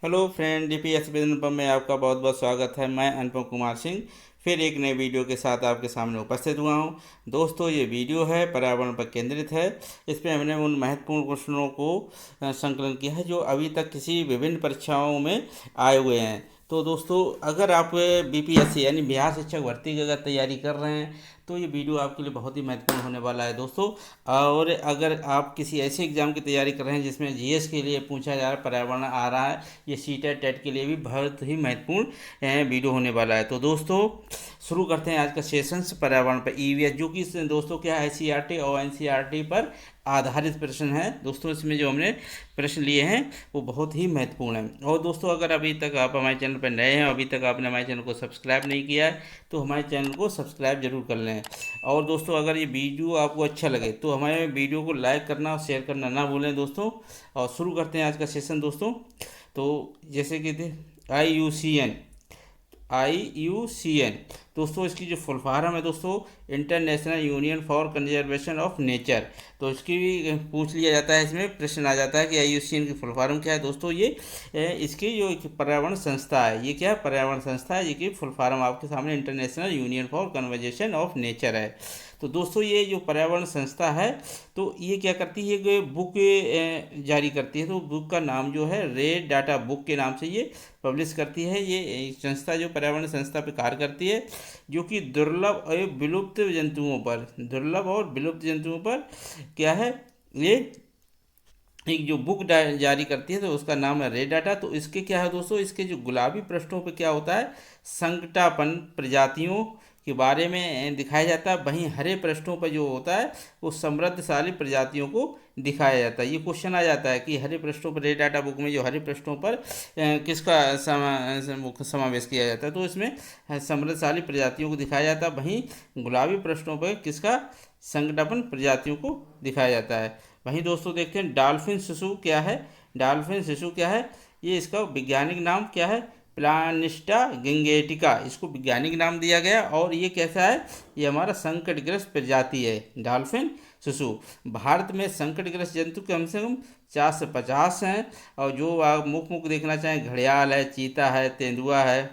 Hello friend, DPSC अनुपम में आपका बहुत बहुत स्वागत है। मैं अनुपम कुमार सिंह फिर एक नए वीडियो के साथ आपके सामने उपस्थित हुआ हूं। दोस्तों, ये वीडियो है पर्यावरण पर केंद्रित है। इसमें हमने उन महत्वपूर्ण क्वेश्चनों को संकलन किया है जो अभी तक किसी विभिन्न परीक्षाओं में आए हुए हैं। तो दोस्तों, अगर आप बीपीएससी यानी बिहार शिक्षक भर्ती की अगर तैयारी कर रहे हैं तो ये वीडियो आपके लिए बहुत ही महत्वपूर्ण होने वाला है दोस्तों। और अगर आप किसी ऐसे एग्ज़ाम की तैयारी कर रहे हैं जिसमें जीएस के लिए पूछा जा रहा है, पर्यावरण आ रहा है, ये सीटेट टेट के लिए भी बहुत ही महत्वपूर्ण वीडियो होने वाला है। तो दोस्तों, शुरू करते हैं आज का सेशंस पर्यावरण पर ईवीएस, जो कि दोस्तों क्या है, सीईआरटी और एनसीईआरटी पर आधारित प्रश्न है दोस्तों। इसमें जो हमने प्रश्न लिए हैं वो बहुत ही महत्वपूर्ण है। और दोस्तों, अगर अभी तक आप हमारे चैनल पर नए हैं, अभी तक आपने हमारे चैनल को सब्सक्राइब नहीं किया है तो हमारे चैनल को सब्सक्राइब जरूर कर लें। और दोस्तों, अगर ये वीडियो आपको अच्छा लगे तो हमारे वीडियो को लाइक करना और शेयर करना ना भूलें दोस्तों। और शुरू करते हैं आज का सेशन दोस्तों। तो जैसे कि थे आई यू सी एन दोस्तों, इसकी जो फुल फॉर्म है दोस्तों, international union for conservation of nature. तो इसकी भी पूछ लिया जाता है, इसमें प्रश्न आ जाता है कि IUCN की फुल फॉर्म क्या है दोस्तों। ये इसकी जो एक पर्यावरण संस्था है, ये क्या है, पर्यावरण संस्था है। ये की फुल फॉर्म आपके सामने international union for conservation of nature है। तो दोस्तों, ये जो पर्यावरण संस्था है तो ये क्या करती है कि बुक जारी करती है। तो बुक का नाम जो है रेड डाटा बुक के नाम से ये पब्लिश करती है। ये संस्था जो पर्यावरण संस्था पे कार्य करती है, जो कि दुर्लभ और विलुप्त जंतुओं पर क्या है, ये एक जो बुक जारी करती है तो उसका नाम है रेड डाटा। तो इसके क्या है दोस्तों, इसके जो गुलाबी पृष्ठों पे क्या होता है, संकटापन प्रजातियों के बारे में दिखाया जाता है। वहीं हरे पृष्ठों पर जो होता है वो समृद्धशाली प्रजातियों को दिखाया जाता है। ये क्वेश्चन आ जाता है कि हरे पृष्ठों पर, रेड डाटा बुक में जो हरे पृष्ठों पर किसका समावेश किया जाता है, तो इसमें समृद्धशाली प्रजातियों को दिखाया जाता है। वहीं गुलाबी पृष्ठों पर किसका, संकटापन प्रजातियों को दिखाया जाता है। वहीं दोस्तों देखते हैं डॉल्फिन शिशु क्या है। डॉल्फिन शिशु क्या है, ये इसका वैज्ञानिक नाम क्या है, प्लानिस्टा गिंगेटिका, इसको वैज्ञानिक नाम दिया गया। और ये कैसा है, ये हमारा संकटग्रस्त प्रजाति है डॉल्फिन शिशु। भारत में संकटग्रस्त जंतु कम से कम 4 से 50 हैं। और जो आप मुख देखना चाहें, घड़ियाल है, चीता है, तेंदुआ है,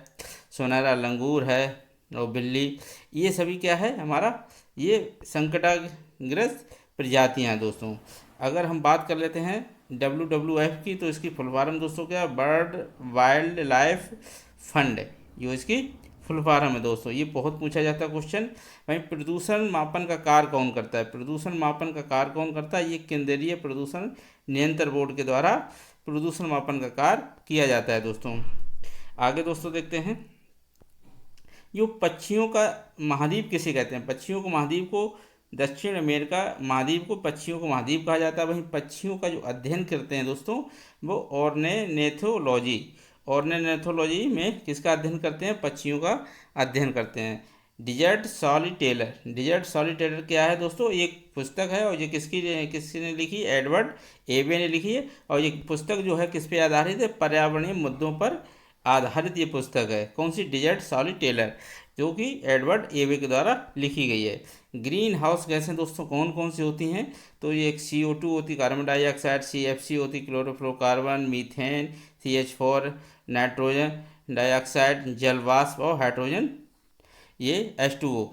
सोनारा लंगूर है और बिल्ली, ये सभी क्या है हमारा, ये संकटग्रस्त प्रजातियां हैं दोस्तों। अगर हम बात कर लेते हैं WWF की, तो इसकी फुल फॉर्म दोस्तों क्या, बर्ड वाइल्ड लाइफ फंड, जो इसकी फुल फॉर्म है दोस्तों। ये बहुत पूछा जाता है क्वेश्चन। वहीं प्रदूषण मापन का कार्य कौन करता है, प्रदूषण मापन का कार्य कौन करता है, ये केंद्रीय प्रदूषण नियंत्रण बोर्ड के द्वारा प्रदूषण मापन का कार्य किया जाता है दोस्तों। आगे दोस्तों देखते हैं, जो पक्षियों का महाद्वीप किसे कहते हैं, पक्षियों को महाद्वीप को, दक्षिण अमेरिका महाद्वीप को पक्षियों को महाद्वीप कहा जाता है। वहीं पक्षियों का जो अध्ययन करते हैं दोस्तों, वो ऑर्नेथोलॉजी में किसका अध्ययन करते हैं, पक्षियों का अध्ययन करते हैं। डिजर्ट सॉलिटेटर क्या है दोस्तों, एक पुस्तक है। और ये किसने लिखी, एडवर्ड एवे ने लिखी है। और ये पुस्तक जो है किस पे आधारित है, पर्यावरणीय मुद्दों पर आधारित ये पुस्तक है। कौन सी, डिजर्ट सॉलिटेटर, जो कि एडवर्ड एवे के द्वारा लिखी गई है। ग्रीन हाउस गैसें दोस्तों कौन कौन सी होती हैं, तो ये एक CO2 होती, कार्बन डाइऑक्साइड, CFC होती, chlorofluorocarbon, methane, CH4, nitrogen dioxide, जल वाष्प और हाइड्रोजन, ये H2O।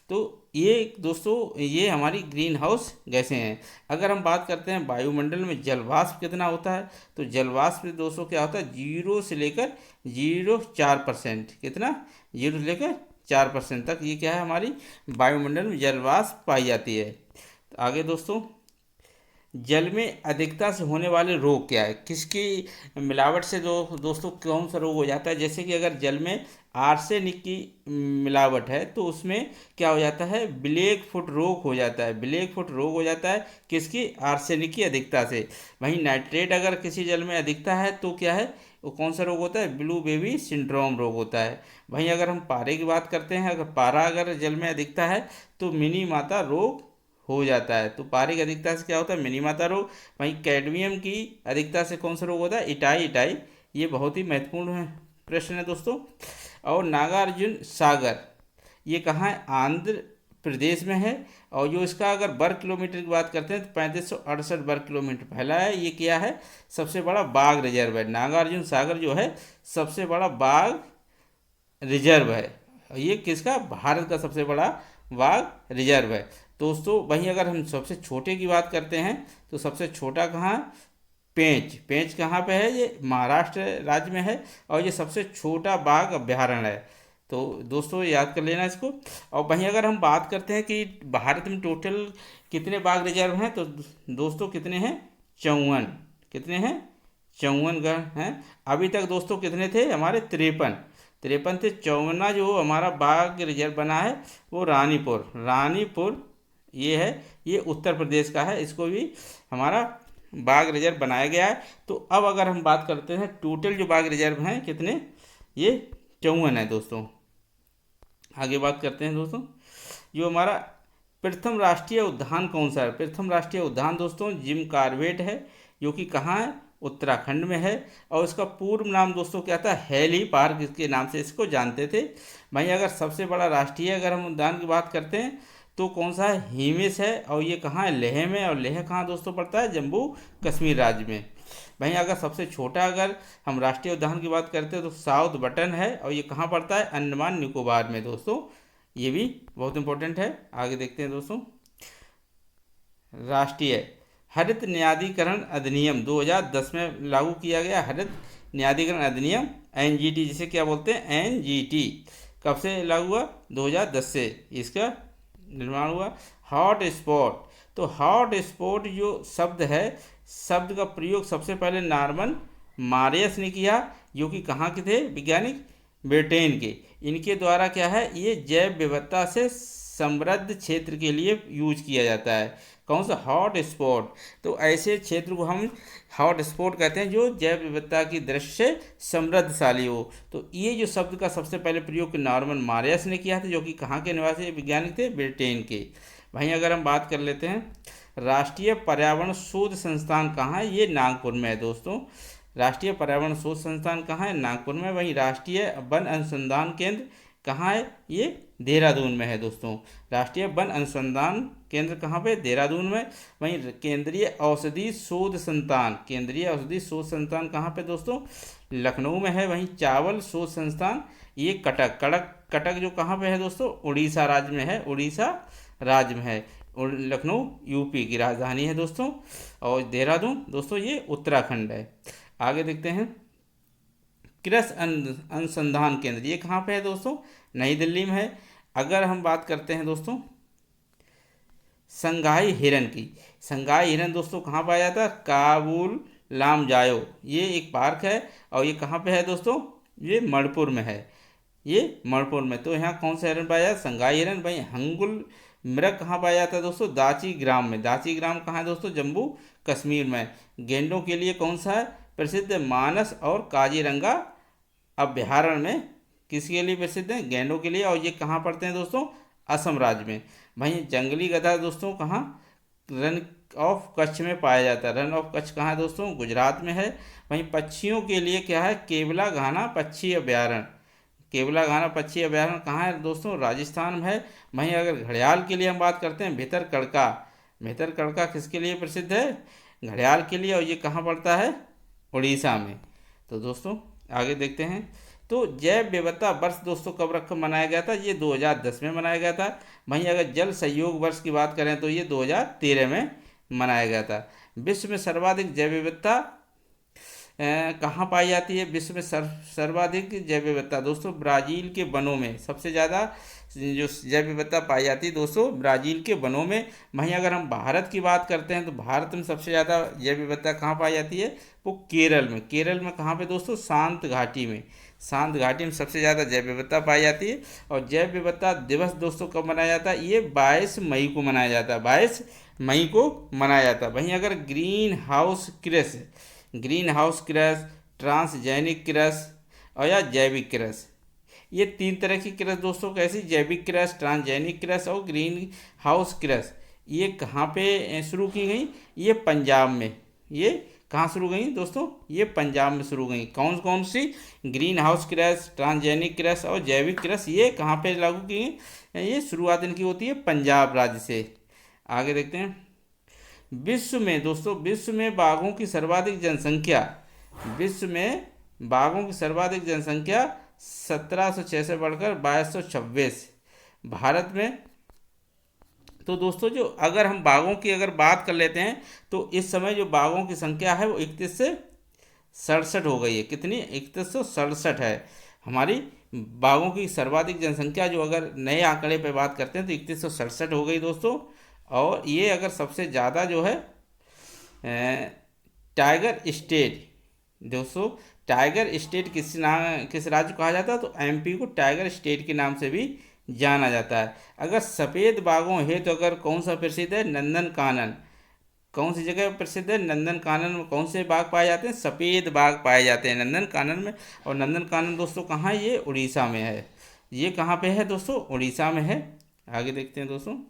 तो ये दोस्तों, ये हमारी ग्रीन हाउस गैसें हैं। अगर हम बात करते हैं वायुमंडल में जल वाष्प कितना होता है, तो जल वाष्प दोस्तों क्या होता है, 0 से लेकर 4%, कितना, 0 से लेकर 4% तक ये क्या है, हमारी वायुमंडल में जल वाष्प पाई जाती है। तो आगे दोस्तों, जल में अधिकता से होने वाले रोग क्या है, किसकी मिलावट से दोस्तों कौन सा रोग हो जाता है। जैसे कि अगर जल में आर्सेनिक की मिलावट है तो उसमें क्या हो जाता है, ब्लैक फुट रोग हो जाता है। ब्लैक फुट रोग हो जाता है किसकी, आर्सेनिक की अधिकता से। वहीं नाइट्रेट अगर किसी जल में अधिकता है तो क्या है, वो कौन सा रोग होता है, ब्लू बेबी सिंड्रोम रोग होता है। वहीं अगर हम पारे की बात करते हैं, अगर पारा अगर जल में अधिकता है तो मिनी माता रोग हो जाता है। तो पारे की अधिकता से क्या होता है, मिनी माता रोग। वहीं कैडमियम की अधिकता से कौन सा रोग होता है, इटाई। ये बहुत ही महत्वपूर्ण प्रश्न है दोस्तों। और नागार्जुन सागर ये कहाँ है, आंध्र प्रदेश में है। और जो इसका अगर वर्ग किलोमीटर की बात करते हैं तो 3568 वर्ग किलोमीटर फैला है। ये क्या है, सबसे बड़ा बाघ रिजर्व है। नागार्जुन सागर जो है सबसे बड़ा बाघ रिजर्व है। ये किसका, भारत का सबसे बड़ा बाघ रिजर्व है दोस्तों। वहीं अगर हम सबसे छोटे की बात करते हैं तो सबसे छोटा कहाँ है, पेंच। पेंच कहाँ पे है, ये महाराष्ट्र राज्य में है और ये सबसे छोटा बाघ अभ्यारण्य है। तो दोस्तों याद कर लेना इसको। और वहीं अगर हम बात करते हैं कि भारत में टोटल कितने बाघ रिजर्व हैं तो दोस्तों कितने हैं, 54। कितने हैं, 54 गण हैं। अभी तक दोस्तों कितने थे हमारे, 53 थे। 54वां जो हमारा बाघ रिजर्व बना है वो रानीपुर ये है, ये उत्तर प्रदेश का है। इसको भी हमारा बाघ रिजर्व बनाया गया है। तो अब अगर हम बात करते हैं टोटल जो बाघ रिजर्व हैं कितने, ये 54 है दोस्तों। आगे बात करते हैं दोस्तों, जो हमारा प्रथम राष्ट्रीय उद्यान कौन सा है। प्रथम राष्ट्रीय उद्यान दोस्तों जिम कॉर्बेट है, जो कि कहाँ है, उत्तराखंड में है। और इसका पूर्व नाम दोस्तों क्या था, हैली पार्क इसके नाम से इसको जानते थे। भाई अगर सबसे बड़ा राष्ट्रीय अगर हम उद्यान की बात करते हैं तो कौन सा है, हिमेश है। और ये कहाँ है, लेह में। और लेह कहाँ दोस्तों पड़ता है, जम्मू कश्मीर राज्य में। भाई अगर सबसे छोटा अगर हम राष्ट्रीय उद्यान की बात करते हैं तो साउथ बटन है। और ये कहाँ पड़ता है, अंडमान निकोबार में दोस्तों। ये भी बहुत इंपॉर्टेंट है। आगे देखते हैं दोस्तों, राष्ट्रीय हरित न्यायाधिकरण अधिनियम 2010 में लागू किया गया। हरित न्यायाधिकरण अधिनियम एनजीटी, जिसे क्या बोलते हैं, एनजीटी। कब से लागू हुआ, 2010 से इसका निर्माण हुआ। हॉट स्पॉट, तो हॉट स्पॉट जो शब्द है, शब्द का प्रयोग सबसे पहले नॉर्मन मारियस ने किया, जो कि कहाँ के थे, वैज्ञानिक ब्रिटेन के। इनके द्वारा क्या है, ये जैव विविधता से समृद्ध क्षेत्र के लिए यूज किया जाता है। कौन सा, हॉट स्पॉट। तो ऐसे क्षेत्र को हम हॉट स्पॉट कहते हैं जो जैव विविधता की दृष्टि से समृद्धशाली हो। तो ये जो शब्द का सबसे पहले प्रयोग नॉर्मन मारियस ने किया था, जो कि कहाँ के निवासी वैज्ञानिक थे, ब्रिटेन के। वहीं अगर हम बात कर लेते हैं राष्ट्रीय पर्यावरण शोध संस्थान कहाँ है, ये नागपुर में है दोस्तों। राष्ट्रीय पर्यावरण शोध संस्थान कहाँ है, नागपुर में। वहीं राष्ट्रीय वन अनुसंधान केंद्र कहाँ है, ये देहरादून में है दोस्तों। राष्ट्रीय वन अनुसंधान केंद्र कहाँ पे, देहरादून में। वहीं केंद्रीय औषधि शोध संस्थान, केंद्रीय औषधि शोध संस्थान कहाँ पे दोस्तों, लखनऊ में है। वहीं चावल शोध संस्थान ये कटक जो कहाँ पे है दोस्तों, उड़ीसा राज्य में है, उड़ीसा राज्य में है। और लखनऊ यूपी की राजधानी है दोस्तों। और देहरादून दोस्तों ये उत्तराखंड है। आगे देखते हैं कृषि अनुसंधान केंद्र, ये कहाँ पे है दोस्तों, नई दिल्ली में है। अगर हम बात करते हैं दोस्तों संगाई हिरन की, संगाई हिरन दोस्तों कहाँ पाया जाता है, काबुल लामजायो, ये एक पार्क है। और ये कहाँ पे है दोस्तों, ये मणिपुर में है, ये मणिपुर में। तो यहाँ कौन सा हिरन पाया जाता है, संगाई हिरन। भाई हंगुल मृग कहाँ पाया जाता है दोस्तों, दाची ग्राम में। दाची ग्राम कहाँ है दोस्तों, जम्मू कश्मीर में। गेंडों के लिए कौन सा है प्रसिद्ध, मानस और काजीरंगा अभ्यारण्य में। किसके लिए प्रसिद्ध है, गेंडों के लिए। और ये कहाँ पड़ते हैं दोस्तों, असम राज्य में। वहीं जंगली गधा दोस्तों कहाँ, रन ऑफ कच्छ में पाया जाता है। रन ऑफ कच्छ कहाँ है दोस्तों, गुजरात में है। वहीं पक्षियों के लिए क्या है, केवला घाना पक्षी अभ्यारण्य। केवला घाना पक्षी अभ्यारण्य कहाँ है दोस्तों, राजस्थान में है। वहीं अगर घड़ियाल के लिए हम बात करते हैं, भितरकड़का किसके लिए प्रसिद्ध है, घड़ियाल के लिए। और ये कहाँ पड़ता है, उड़ीसा में। तो दोस्तों आगे देखते हैं, तो जैव विविधता वर्ष दोस्तों कब मनाया गया था, ये 2010 में मनाया गया था। वहीं अगर जल सहयोग वर्ष की बात करें तो ये 2013 में मनाया गया था। विश्व में सर्वाधिक जैव विविधता कहाँ पाई जाती है, विश्व में सर्वाधिक जैव विविधता दोस्तों ब्राज़ील के वनों में। सबसे ज़्यादा जो जैव विविधता पाई जाती है दोस्तों ब्राज़ील के वनों में। वहीं अगर हम भारत की बात करते हैं तो भारत में सबसे ज़्यादा जैव विविधता कहाँ पाई जाती है, वो केरल में। केरल में कहाँ पे दोस्तों, शांत घाटी में। शांत घाटी में सबसे ज़्यादा जैव विविधता पाई जाती है। और जैव विविधता दिवस दोस्तों कब मनाया जाता है, ये 22 मई को मनाया जाता है, 22 मई को मनाया जाता है। वहीं अगर ग्रीन हाउस कृषि, ट्रांसजेनिक कृषि और या जैविक कृषि, ये 3 तरह की कृषि दोस्तों कैसी, जैविक कृषि, ट्रांसजेनिक कृषि और ग्रीन हाउस कृषि, ये कहाँ पे शुरू की गई, ये पंजाब में। ये कहाँ शुरू गई दोस्तों? ये पंजाब में शुरू गई। कौन कौन सी? ग्रीन हाउस कृषि, ट्रांसजेनिक कृषि और जैविक कृषि, ये कहाँ पे लागू की गई? ये शुरुआत इनकी होती है पंजाब राज्य से। आगे देखते हैं। विश्व में दोस्तों, विश्व में बाघों की सर्वाधिक जनसंख्या, विश्व में बाघों की सर्वाधिक जनसंख्या 1706 से बढ़कर 2226 भारत में। तो दोस्तों जो अगर हम बाघों की अगर बात कर लेते हैं तो इस समय जो बाघों की संख्या है वो 31 से 67 हो गई है। कितनी? 3167 है हमारी बाघों की सर्वाधिक जनसंख्या। जो अगर नए आंकड़े पे बात करते हैं तो 3167 हो गई दोस्तों। और ये अगर सबसे ज़्यादा जो है टाइगर स्टेट दोस्तों, टाइगर स्टेट किस राज्य को कहा जाता है? तो एमपी को टाइगर स्टेट के नाम से भी जाना जाता है। अगर सफ़ेद बाघों है तो अगर कौन सा प्रसिद्ध है? नंदन कानन। कौन सी जगह प्रसिद्ध है? नंदन कानन में कौन से बाघ पाए जाते हैं? सफ़ेद बाघ पाए जाते हैं नंदन कानन में। और नंदन कानन दोस्तों कहाँ है? ये उड़ीसा में है। ये कहाँ पे है दोस्तों? उड़ीसा में है। आगे देखते हैं दोस्तों।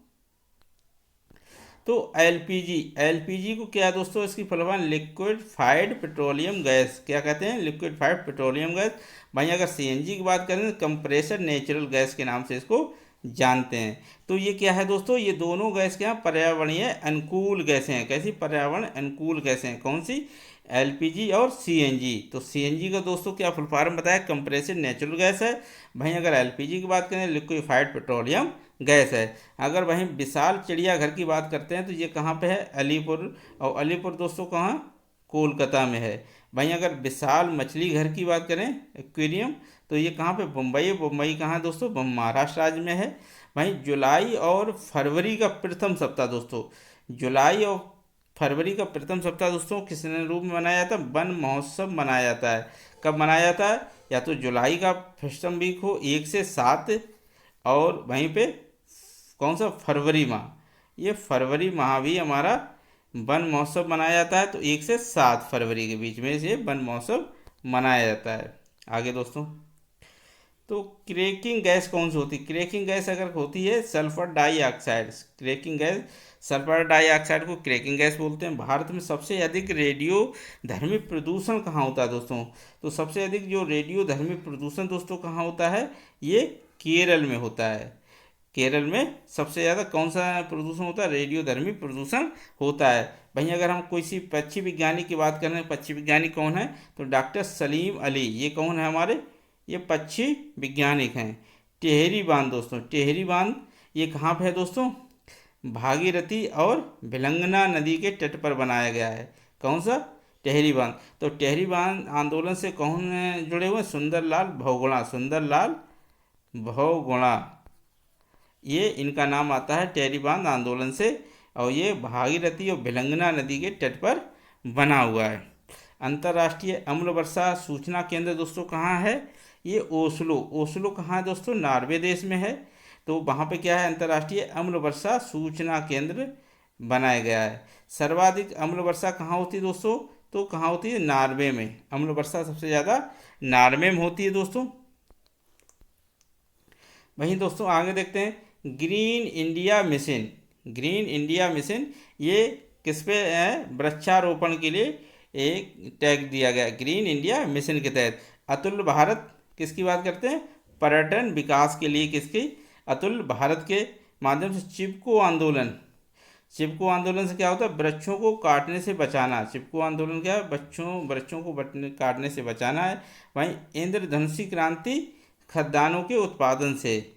तो एलपीजी, एलपीजी को क्या है दोस्तों? इसकी फुलफॉर्म लिक्विफाइड पेट्रोलियम गैस। क्या कहते हैं? Liquefied petroleum gas. भाई अगर सीएनजी की बात करें तो कंप्रेसर नेचुरल गैस के नाम से इसको जानते हैं। तो ये क्या है दोस्तों? ये दोनों गैस क्या हैं? पर्यावरणीय अनुकूल गैसें हैं। कैसी? पर्यावरण अनुकूल गैसें हैं। कौन सी? एलपीजी और सीएनजी। तो सीएनजी का दोस्तों क्या फुल फॉर्म बताया? कंप्रेसर नेचुरल गैस है। भाई अगर एलपीजी की बात करें लिक्विफाइड पेट्रोलियम गैस है। अगर वहीं विशाल चिड़ियाघर की बात करते हैं तो ये कहाँ पे है? अलीपुर। और अलीपुर दोस्तों कहाँ? कोलकाता में है। वहीं अगर विशाल मछली घर की बात करें एक्वेरियम तो ये कहाँ पे? मुंबई। मुंबई कहाँ दोस्तों? महाराष्ट्र राज्य में है। वहीं जुलाई और फरवरी का प्रथम सप्ताह दोस्तों, जुलाई और फरवरी का प्रथम सप्ताह दोस्तों किस रूप में मनाया जाता है? वन महोत्सव मनाया जाता है। कब मनाया जाता है? या तो जुलाई का फर्स्ट वीक हो 1 से 7, और वहीं पे कौन सा? फरवरी माह। ये फरवरी माह भी हमारा वन महोत्सव मनाया जाता है। तो 1 से 7 फरवरी के बीच में ये वन महोत्सव मनाया जाता है। आगे दोस्तों, तो क्रैकिंग गैस कौन सी होती है? क्रैकिंग गैस अगर होती है sulphur dioxide. Cracking gas, sulphur dioxide को क्रैकिंग गैस बोलते हैं। भारत में सबसे अधिक रेडियो धर्मी प्रदूषण कहाँ होता है दोस्तों? तो सबसे अधिक जो रेडियो धर्मी प्रदूषण दोस्तों कहाँ होता है? ये केरल में होता है। केरल में सबसे ज़्यादा कौन सा प्रदूषण होता है? रेडियो धर्मी प्रदूषण होता है। वहीं अगर हम किसी पक्षी विज्ञानी की बात करें, पक्षी विज्ञानी कौन है? तो डॉक्टर सलीम अली। ये कौन है हमारे? ये पक्षी वैज्ञानिक हैं। टेहरी बांध दोस्तों, टेहरी बांध ये कहाँ पे है दोस्तों? भागीरथी और भिलंगना नदी के तट पर बनाया गया है। कौन सा? टेहरी बांध। तो टेहरी बांध आंदोलन से कौन जुड़े हुए? सुंदरलाल बहुगुणा। सुंदरलाल बहुगुणा, ये इनका नाम आता है टेहरी बांध आंदोलन से। और ये भागीरथी और भिलंगना नदी के तट पर बना हुआ है। अंतर्राष्ट्रीय अम्ल वर्षा सूचना केंद्र दोस्तों कहाँ है? ये ओस्लो। ओस्लो कहाँ है दोस्तों? नॉर्वे देश में है। तो वहाँ पे क्या है? अंतर्राष्ट्रीय अम्ल वर्षा सूचना केंद्र बनाया गया है। सर्वाधिक अम्ल वर्षा कहाँ होती है दोस्तों? तो कहाँ होती है? नॉर्वे में। अम्ल वर्षा सबसे ज़्यादा नॉर्वे में होती है दोस्तों। वहीं दोस्तों आगे देखते हैं green India mission. Green India mission ये किस पे है? वृक्षारोपण के लिए एक टैग दिया गया ग्रीन इंडिया मिशन के तहत। अतुल्य भारत किसकी बात करते हैं? पर्यटन विकास के लिए किसकी? अतुल्य भारत के माध्यम से चिपको आंदोलन। चिपको आंदोलन से क्या होता है? वृक्षों को काटने से बचाना। चिपको आंदोलन क्या है? वृक्षों को काटने से बचाना है। वहीं इंद्रधनुषी क्रांति खद्यानों के उत्पादन से।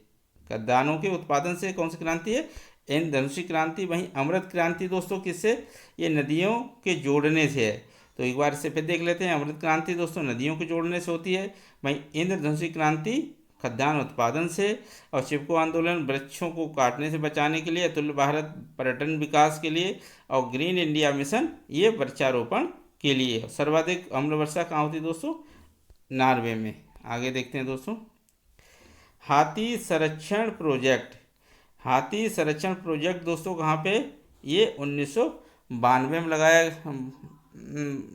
खद्यानों के उत्पादन से कौन सी क्रांति है? इंद्रधनुषी क्रांति। वहीं अमृत क्रांति दोस्तों किससे? ये नदियों के जोड़ने से है। तो एक बार इसे फिर देख लेते हैं। अमृत क्रांति दोस्तों नदियों के जोड़ने से होती है। वहीं इंद्रधनुषी क्रांति खाद्यान्न उत्पादन से। और चिपको आंदोलन वृक्षों को काटने से बचाने के लिए। अतुल्य भारत पर्यटन विकास के लिए। और ग्रीन इंडिया मिशन ये वृक्षारोपण के लिए। सर्वाधिक अम्ल वर्षा कहाँ होती है दोस्तों? नॉर्वे में। आगे देखते हैं दोस्तों, हाथी संरक्षण प्रोजेक्ट। हाथी संरक्षण प्रोजेक्ट दोस्तों कहाँ पे? ये 1992 में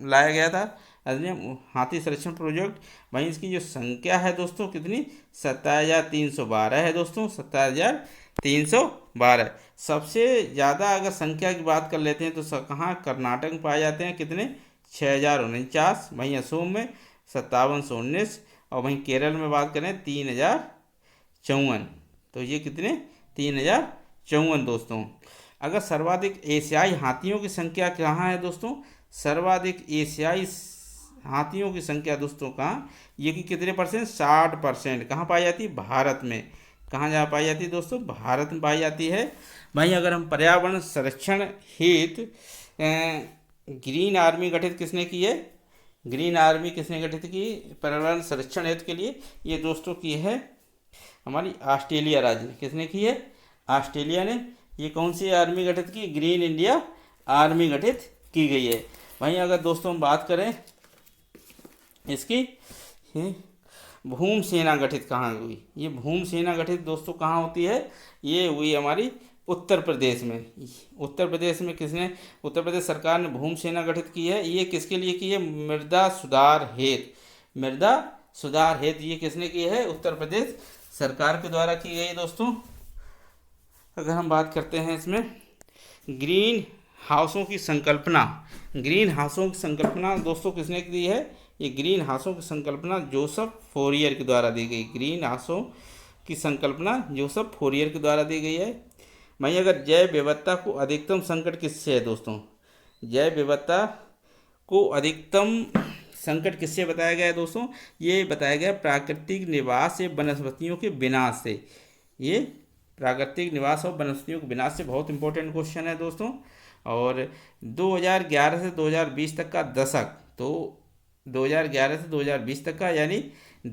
लाया गया था अधिनियम हाथी संरक्षण प्रोजेक्ट। वहीं इसकी जो संख्या है दोस्तों कितनी? 27,312 है दोस्तों। 27,312। सबसे ज़्यादा अगर संख्या की बात कर लेते हैं तो कहाँ? कर्नाटक में पाए जाते हैं। कितने? 6,049, वहीं असम में 5719, और वहीं केरल में बात करें 3,054। तो ये कितने, 3,054 दोस्तों। अगर सर्वाधिक एशियाई हाथियों की संख्या कहाँ है दोस्तों, सर्वाधिक एशियाई हाथियों की संख्या दोस्तों कहाँ, ये कि कितने परसेंट, 60%। कहाँ पाई जाती है, भारत में। कहाँ जहाँ पाई जाती है दोस्तों, भारत में पाई जाती है। वहीं अगर हम पर्यावरण संरक्षण हेतु ग्रीन आर्मी गठित किसने की है, ग्रीन आर्मी किसने गठित की पर्यावरण संरक्षण हेतु के लिए, ये दोस्तों की है हमारी ऑस्ट्रेलिया राज्य ने। किसने की है, ऑस्ट्रेलिया ने। ये कौन सी आर्मी गठित की, ग्रीन इंडिया आर्मी गठित की गई है। वहीं अगर दोस्तों हम बात करें इसकी, भूम सेना गठित कहाँ हुई, ये भूम सेना गठित दोस्तों कहाँ होती है, ये हुई हमारी उत्तर प्रदेश में। उत्तर प्रदेश में किसने, उत्तर प्रदेश सरकार ने भूम सेना गठित की है। ये किसके लिए की है, मृदा सुधार हेतु, मृदा सुधार हेतु ये किसने की है, उत्तर प्रदेश सरकार के द्वारा की गई दोस्तों। अगर हम बात करते हैं इसमें ग्रीन हाउसों की संकल्पना, ग्रीन हाउसों की संकल्पना दोस्तों किसने दी है, ये ग्रीन हाउसों की संकल्पना जोसेफ फोरियर के द्वारा दी गई। ग्रीन हाउसों की संकल्पना जोसेफ फोरियर के द्वारा दी गई है। वहीं अगर जैव विविधता को अधिकतम संकट किससे है दोस्तों, जैव विविधता को अधिकतम संकट किससे बताया गया है दोस्तों, ये बताया गया प्राकृतिक निवास से वनस्पतियों के विनाश से। ये प्राकृतिक निवास और वनस्पतियों के विनाश से बहुत इंपॉर्टेंट क्वेश्चन है दोस्तों। और 2011 से 2020 तक का दशक, तो 2011 से 2020 तक का यानी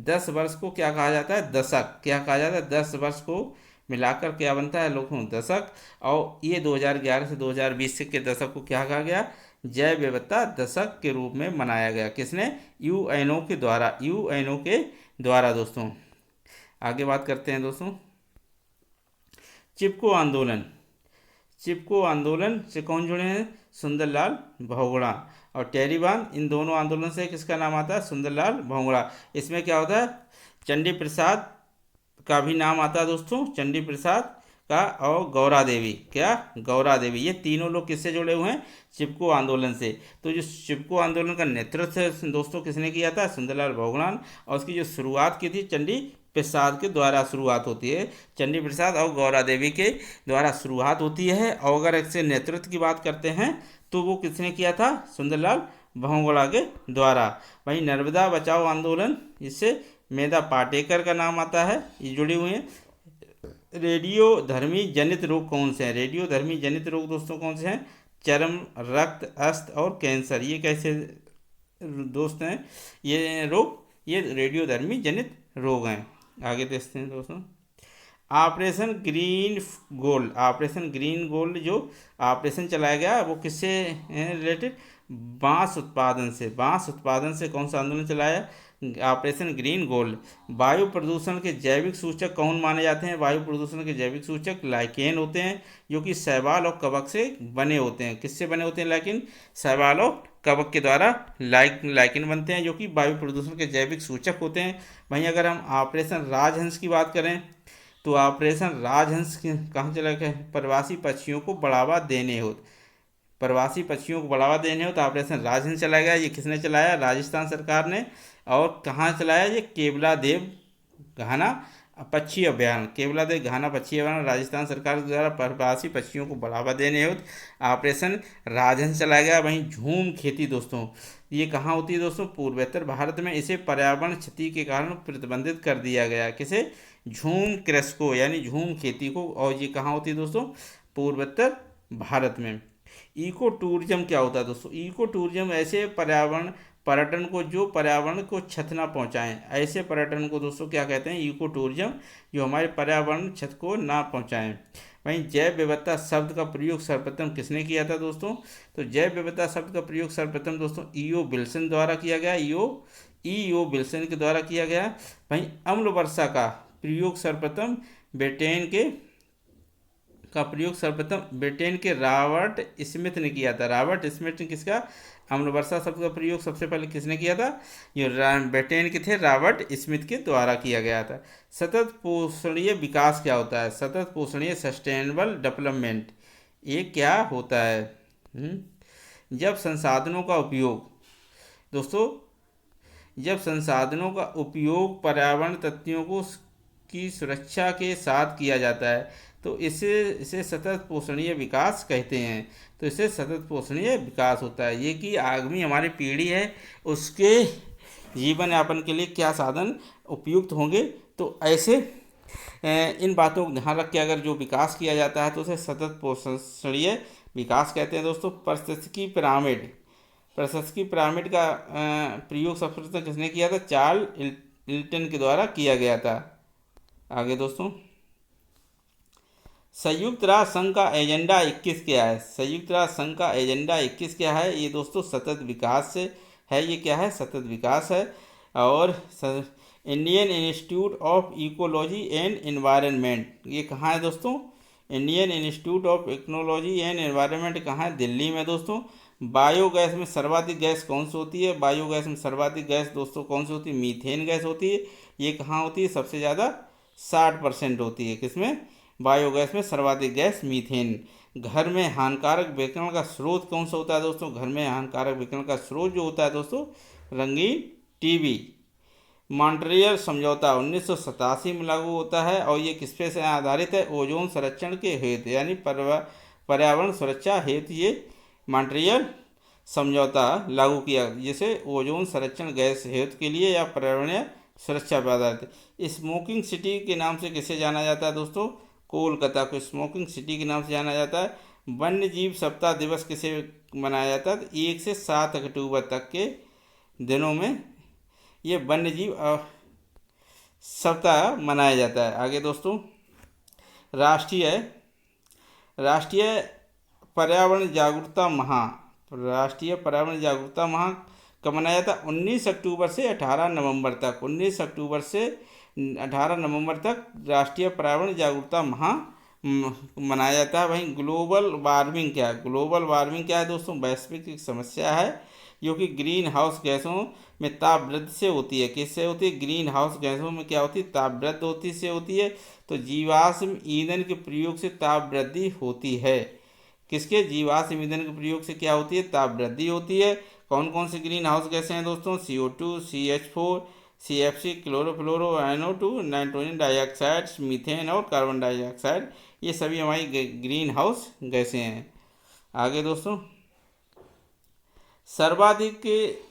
10 वर्ष को क्या कहा जाता है, दशक। क्या कहा जाता है, 10 वर्ष को मिलाकर क्या बनता है लोगों, दशक। और ये 2011 से 2020 के दशक को क्या कहा गया, जैव विविधता दशक के रूप में मनाया गया। किसने, यूएनओ के द्वारा, यूएनओ के द्वारा दोस्तों। आगे बात करते हैं दोस्तों चिपको आंदोलन। चिपको आंदोलन से कौन जुड़े हैं, सुंदरलाल बहुगुणा और टेरीवान। इन दोनों आंदोलन से किसका नाम आता है, सुंदरलाल बहुगुणा। इसमें क्या होता है, चंडी प्रसाद का भी नाम आता है दोस्तों, चंडी प्रसाद का, और गौरा देवी। क्या, गौरा देवी। ये तीनों लोग किससे जुड़े हुए हैं, चिपको आंदोलन से। तो जो चिपको आंदोलन का नेतृत्व दोस्तों किसने किया था, सुंदरलाल बहुगुणा। और उसकी जो शुरुआत की थी चंडी प्रसाद के द्वारा शुरुआत होती है, चंडी प्रसाद और गौरा देवी के द्वारा शुरुआत होती है। और अगर इससे नेतृत्व की बात करते हैं तो वो किसने किया था, सुंदरलाल बहुगुणा के द्वारा। वहीं नर्मदा बचाओ आंदोलन, इससे मेधा पाटेकर का नाम आता है, ये जुड़ी हुई हैं। रेडियो धर्मी जनित रोग कौन से हैं, रेडियो धर्मी जनित रोग दोस्तों कौन से हैं, चर्म, रक्त, अस्त और कैंसर। ये कैसे दोस्त हैं, ये रोग, ये रेडियो धर्मी जनित रोग हैं। आगे देखते हैं दोस्तों operation green gold. Operation green gold जो ऑपरेशन चलाया गया वो किससे रिलेटेड, बांस उत्पादन से। बांस उत्पादन से कौन सा आंदोलन चलाया, ऑपरेशन ग्रीन गोल्ड। वायु प्रदूषण के जैविक सूचक कौन माने जाते हैं, वायु प्रदूषण के जैविक सूचक लाइकेन होते हैं, जो कि शैवाल और कवक से बने होते हैं। किससे बने होते हैं, लेकिन शैवाल और कवक के द्वारा लाइकेन बनते हैं, जो कि वायु प्रदूषण के जैविक सूचक होते हैं। वहीं अगर हम ऑपरेशन राजहंस की बात करें तो ऑपरेशन राजहंस कहाँ चला गया, प्रवासी पक्षियों को बढ़ावा देने हो, प्रवासी पक्षियों को बढ़ावा देने हो तो ऑपरेशन राजहंस चलाया गया। ये किसने चलाया, राजस्थान सरकार ने। और कहाँ चलाया, ये केवला देव घाना पक्षी अभियान, केवला देव घाना पक्षी अभियान राजस्थान सरकार के द्वारा प्रवासी पक्षियों को बढ़ावा देने हेतु ऑपरेशन राजहंस चलाया गया। वहीं झूम खेती दोस्तों, ये कहाँ होती है दोस्तों, पूर्वोत्तर भारत में। इसे पर्यावरण क्षति के कारण प्रतिबंधित कर दिया गया। किसे, झूम कृषि को, यानी झूम खेती को। और ये कहाँ होती है दोस्तों, पूर्वोत्तर भारत में। इको टूरिज्म क्या होता है दोस्तों, इको टूरिज्म ऐसे पर्यटन को जो पर्यावरण को क्षति ना पहुँचाएँ, ऐसे पर्यटन को दोस्तों क्या कहते हैं, इको टूरिज्म, जो हमारे पर्यावरण क्षति को ना पहुँचाएँ। वहीं जैव विविधता शब्द का प्रयोग सर्वप्रथम किसने किया था दोस्तों, तो जैव विविधता शब्द का प्रयोग सर्वप्रथम दोस्तों ईओ विल्सन द्वारा किया गया, ईओ विल्सन के द्वारा किया गया। वहीं अम्ल वर्षा का प्रयोग सर्वप्रथम ब्रिटेन के रॉबर्ट स्मिथ ने किया था। रॉबर्ट स्मिथ ने किसका, अम्ल वर्षा शब्द का प्रयोग सबसे पहले किसने किया था, ये ब्रिटेन के थे, रॉबर्ट स्मिथ के द्वारा किया गया था। सतत पोषणीय विकास क्या होता है, सतत पोषणीय सस्टेनेबल डेवलपमेंट, ये क्या होता है, जब संसाधनों का उपयोग दोस्तों जब संसाधनों का उपयोग पर्यावरण तथ्यों को की सुरक्षा के साथ किया जाता है तो इसे सतत पोषणीय विकास कहते हैं। तो इसे सतत पोषणीय विकास होता है। ये कि आगामी हमारी पीढ़ी है उसके जीवन यापन के लिए क्या साधन उपयुक्त होंगे। तो ऐसे इन बातों को ध्यान रख के अगर जो विकास किया जाता है तो उसे सतत पोषणीय विकास कहते हैं। दोस्तों पारिस्थितिकी पिरामिड का प्रयोग सर्वप्रथम किसने किया था? चार्ल्स इल्टन के द्वारा किया गया था। आगे दोस्तों संयुक्त राष्ट्र संघ का एजेंडा 21 क्या है? संयुक्त राष्ट्र संघ का एजेंडा 21 क्या है? ये दोस्तों सतत विकास से है। ये क्या है? सतत विकास है। और Indian institute of ecology and environment ये कहाँ है दोस्तों? Indian institute of ecology and environment कहाँ है? दिल्ली में। दोस्तों बायोगैस में सर्वाधिक गैस कौन सी होती है? बायोगैस में सर्वाधिक गैस दोस्तों कौन सी होती है? मीथेन गैस होती है। ये कहाँ होती है? सबसे ज़्यादा 60% होती है। किसमें? बायोगैस में सर्वाधिक गैस मीथेन। घर में हानिकारक विकिरण का स्रोत कौन सा होता है दोस्तों? घर में हानिकारक विकिरण का स्रोत जो होता है दोस्तों रंगीन टीवी। मॉन्ट्रियल समझौता 1987 में लागू होता है और ये किस पे से आधारित है? ओजोन संरक्षण के हेतु यानी पर्यावरण सुरक्षा हेतु ये मॉन्ट्रियल समझौता लागू किया, जिसे ओजोन संरक्षण गैस हेतु के लिए या पर्यावरणीय सुरक्षा पर आधारित है। स्मोकिंग सिटी के नाम से किसे जाना जाता है दोस्तों? कोलकाता को स्मोकिंग सिटी के नाम से जाना जाता है। वन्य जीव सप्ताह दिवस किसे मनाया जाता है? 1 से 7 अक्टूबर तक के दिनों में ये वन्य जीव सप्ताह मनाया जाता है। आगे दोस्तों राष्ट्रीय पर्यावरण जागरूकता माह कब मनाया जाता? 19 अक्टूबर से 18 नवंबर तक। 19 अक्टूबर से 18 नवंबर तक राष्ट्रीय पर्यावरण जागरूकता माह मनाया जाता है। वहीं ग्लोबल वार्मिंग क्या है? ग्लोबल वार्मिंग क्या है दोस्तों? वैश्विक एक समस्या है जो कि ग्रीन हाउस गैसों में ताप वृद्धि से होती है। किससे होती है? ग्रीन हाउस गैसों में क्या होती है? ताप वृद्धि से होती है। तो जीवाश्म ईंधन के प्रयोग से ताप वृद्धि होती है। किसके? जीवाश्म ईंधन के प्रयोग से क्या होती है? ताप वृद्धि होती है। कौन कौन सी ग्रीन हाउस गैसें हैं दोस्तों? CO2, CH4, CFC, chlorofluoro, NO2, nitrogen dioxide, methane और कार्बन डाइऑक्साइड। ये सभी हमारी ग्रीन हाउस गैसें हैं। आगे दोस्तों सर्वाधिक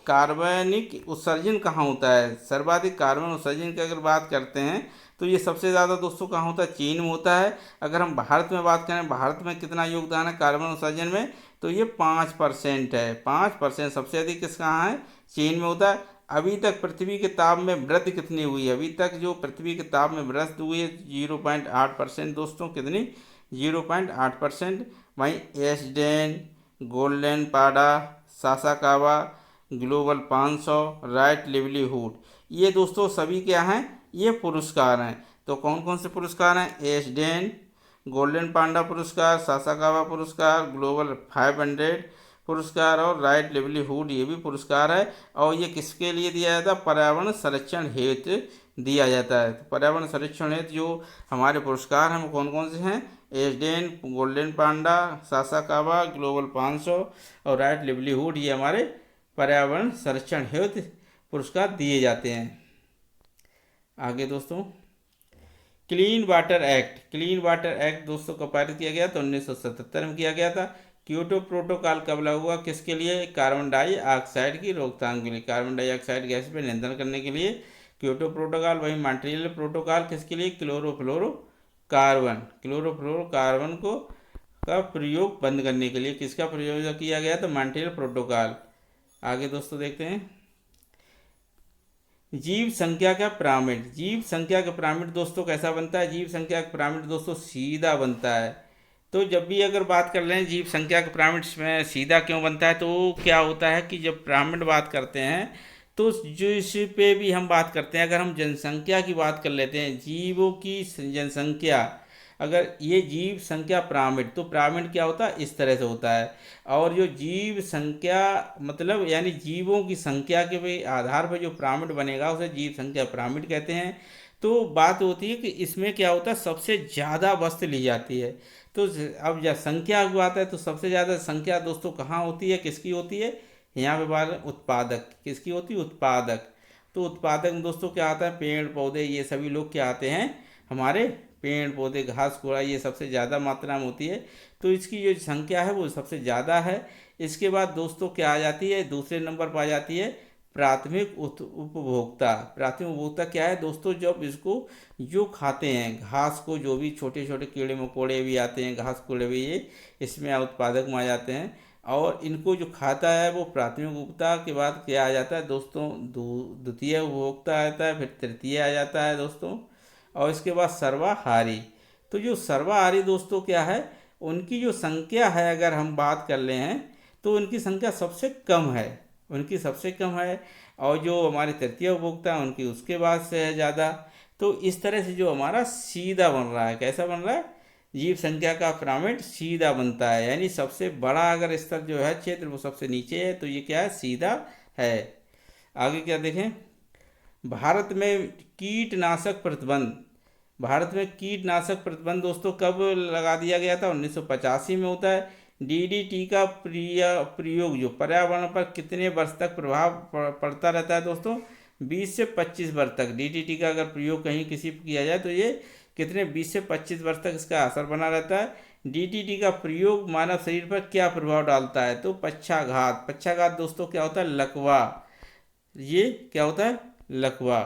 कार्बनिक उत्सर्जन कहाँ होता है? सर्वाधिक कार्बन उत्सर्जन की अगर बात करते हैं तो ये सबसे ज़्यादा दोस्तों कहाँ होता है? चीन में होता है। अगर हम भारत में बात करें, भारत में कितना योगदान है कार्बन उत्सर्जन में? तो ये 5% है। 5% सबसे अधिक किस कहाँ है? चीन में होता है। अभी तक पृथ्वी के ताप में वृद्धि कितनी हुई है? अभी तक जो पृथ्वी के ताप में वृद्धि हुई है 0.8% दोस्तों। कितनी? 0.8%। वहीं एसडेन, गोल्डन पाडा, सासाकावा, ग्लोबल 500, राइट लिवलीहुड ये दोस्तों सभी क्या हैं? ये पुरस्कार हैं। तो कौन कौन से पुरस्कार हैं? एसडेन, गोल्डन पांडा पुरस्कार, सासाकावा पुरस्कार, ग्लोबल 500 पुरस्कार और राइट लिवलीहुड ये भी पुरस्कार है। और ये किसके लिए दिया जाता है? पर्यावरण संरक्षण हेतु दिया जाता है। तो पर्यावरण संरक्षण हेतु जो हमारे पुरस्कार हैं वो कौन कौन से हैं? एसडेन, गोल्डन पांडा, सासाकावा, ग्लोबल 500 और राइट लिवलीहुड ये हमारे पर्यावरण संरक्षण हेतु पुरस्कार दिए जाते हैं। आगे दोस्तों क्लीन वाटर एक्ट दोस्तों कब पारित किया गया? तो 1977 में किया गया था। क्योटो प्रोटोकॉल कब लागू हुआ? किसके लिए? कार्बन डाइऑक्साइड की रोकथाम के लिए, कार्बन डाइऑक्साइड गैस पर नियंत्रण करने के लिए क्योटो प्रोटोकॉल। वहीं मॉन्ट्रियल प्रोटोकॉल किसके लिए? क्लोरोफ्लोरोकार्बन को का प्रयोग बंद करने के लिए। किसका प्रयोग किया गया? तो मॉन्ट्रियल प्रोटोकॉल। आगे दोस्तों देखते हैं जीव संख्या का पिरामिड दोस्तों कैसा बनता है? जीव संख्या का पिरामिड दोस्तों सीधा बनता है। तो जब भी अगर बात कर रहे हैं जीव संख्या का पिरामिड में सीधा क्यों बनता है, तो क्या होता है कि जब पिरामिड बात करते हैं तो जो इस पे भी हम बात करते हैं, अगर हम जनसंख्या की बात कर लेते हैं, जीवों की जनसंख्या, अगर ये जीव संख्या पिरामिड, तो पिरामिड क्या होता है? इस तरह से होता है। और जो जीव संख्या मतलब यानी जीवों की संख्या के आधार पर जो पिरामिड बनेगा उसे जीव संख्या पिरामिड कहते हैं। तो बात होती है कि इसमें क्या होता है? सबसे ज़्यादा वस्तु ली जाती है। तो अब जब संख्या की बात है तो सबसे ज़्यादा संख्या दोस्तों कहाँ होती है? किसकी होती है? यहाँ पे बात उत्पादक किसकी होती है, उत्पादक। तो उत्पादक में दोस्तों क्या आता है, पेड़ पौधे ये सभी लोग क्या आते हैं, हमारे पेड़ पौधे घास कूड़ा ये सबसे ज़्यादा मात्रा में होती है। तो इसकी जो संख्या है वो सबसे ज़्यादा है। इसके बाद दोस्तों क्या आ जाती है, दूसरे नंबर पर आ जाती है प्राथमिक उपभोक्ता। प्राथमिक उपभोक्ता क्या है दोस्तों, जब इसको जो खाते हैं घास को, जो भी छोटे छोटे कीड़े मकोड़े भी आते हैं, घास कूड़े भी, ये इसमें उत्पादक में आ जाते हैं। और इनको जो खाता है वो प्राथमिक उपभोक्ता के बाद क्या आ जाता है दोस्तों, द्वितीय उपभोक्ता आता है, फिर तृतीय आ जाता है दोस्तों, और इसके बाद सर्वाहारी। तो जो सर्वाहारी दोस्तों क्या है, उनकी जो संख्या है अगर हम बात कर ले हैं तो उनकी संख्या सबसे कम है, उनकी सबसे कम है। और जो हमारे तृतीय उपभोक्ता हैं उनकी उसके बाद से है ज़्यादा। तो इस तरह से जो हमारा सीधा बन रहा है, कैसा बन रहा है, जीव संख्या का पिरामिड सीधा बनता है, यानी सबसे बड़ा अगर स्तर जो है क्षेत्र वो सबसे नीचे है, तो ये क्या है, सीधा है। आगे क्या देखें, भारत में कीटनाशक प्रतिबंध। भारत में कीटनाशक प्रतिबंध दोस्तों कब लगा दिया गया था, 1985 में होता है। डीडीटी का प्रयोग जो पर्यावरण पर कितने वर्ष तक प्रभाव पड़ता रहता है दोस्तों, 20 से 25 वर्ष तक। डीडीटी का अगर प्रयोग कहीं किसी पर किया जाए तो ये कितने, 20 से 25 वर्ष तक इसका असर बना रहता है। डीडीटी का प्रयोग मानव शरीर पर क्या प्रभाव डालता है, तो पक्षाघात। पक्षाघात दोस्तों क्या होता है, लकवा, ये क्या होता है, लकवा।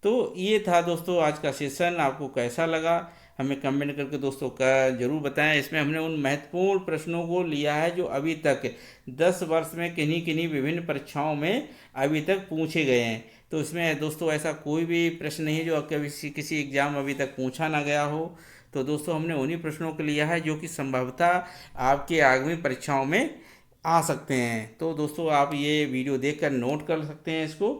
तो ये था दोस्तों आज का सेशन, आपको कैसा लगा हमें कमेंट करके दोस्तों का जरूर बताएं। इसमें हमने उन महत्वपूर्ण प्रश्नों को लिया है जो अभी तक 10 वर्ष में किन्हीं किन्हीं विभिन्न परीक्षाओं में अभी तक पूछे गए हैं। तो इसमें दोस्तों ऐसा कोई भी प्रश्न नहीं है जो कभी किसी एग्जाम अभी तक पूछा ना गया हो। तो दोस्तों हमने उन्हीं प्रश्नों को लिया है जो कि संभवतः आपके आगामी परीक्षाओं में आ सकते हैं। तो दोस्तों आप ये वीडियो देखकर नोट कर सकते हैं इसको।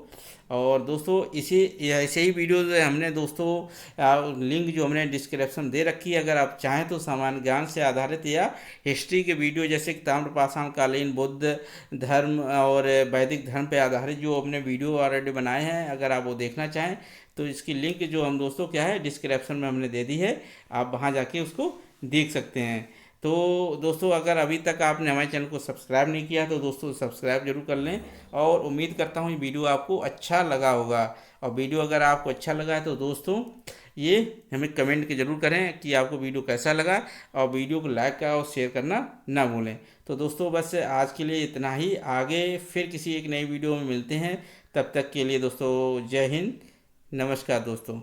और दोस्तों इसी ऐसे ही वीडियो हमने दोस्तों लिंक जो हमने डिस्क्रिप्शन दे रखी है, अगर आप चाहें तो सामान्य ज्ञान से आधारित या हिस्ट्री के वीडियो जैसे कि ताम्रपाषाण कालीन बुद्ध धर्म और वैदिक धर्म पे आधारित जो हमने वीडियो ऑलरेडी बनाए हैं, अगर आप वो देखना चाहें तो इसकी लिंक जो हम दोस्तों क्या है डिस्क्रिप्शन में हमने दे दी है, आप वहाँ जाके उसको देख सकते हैं। तो दोस्तों अगर अभी तक आपने हमारे चैनल को सब्सक्राइब नहीं किया तो दोस्तों सब्सक्राइब जरूर कर लें। और उम्मीद करता हूँ ये वीडियो आपको अच्छा लगा होगा। और वीडियो अगर आपको अच्छा लगा है तो दोस्तों ये हमें कमेंट के जरूर करें कि आपको वीडियो कैसा लगा, और वीडियो को लाइक का और शेयर करना ना भूलें। तो दोस्तों बस आज के लिए इतना ही, आगे फिर किसी एक नई वीडियो में मिलते हैं। तब तक के लिए दोस्तों जय हिंद, नमस्कार दोस्तों।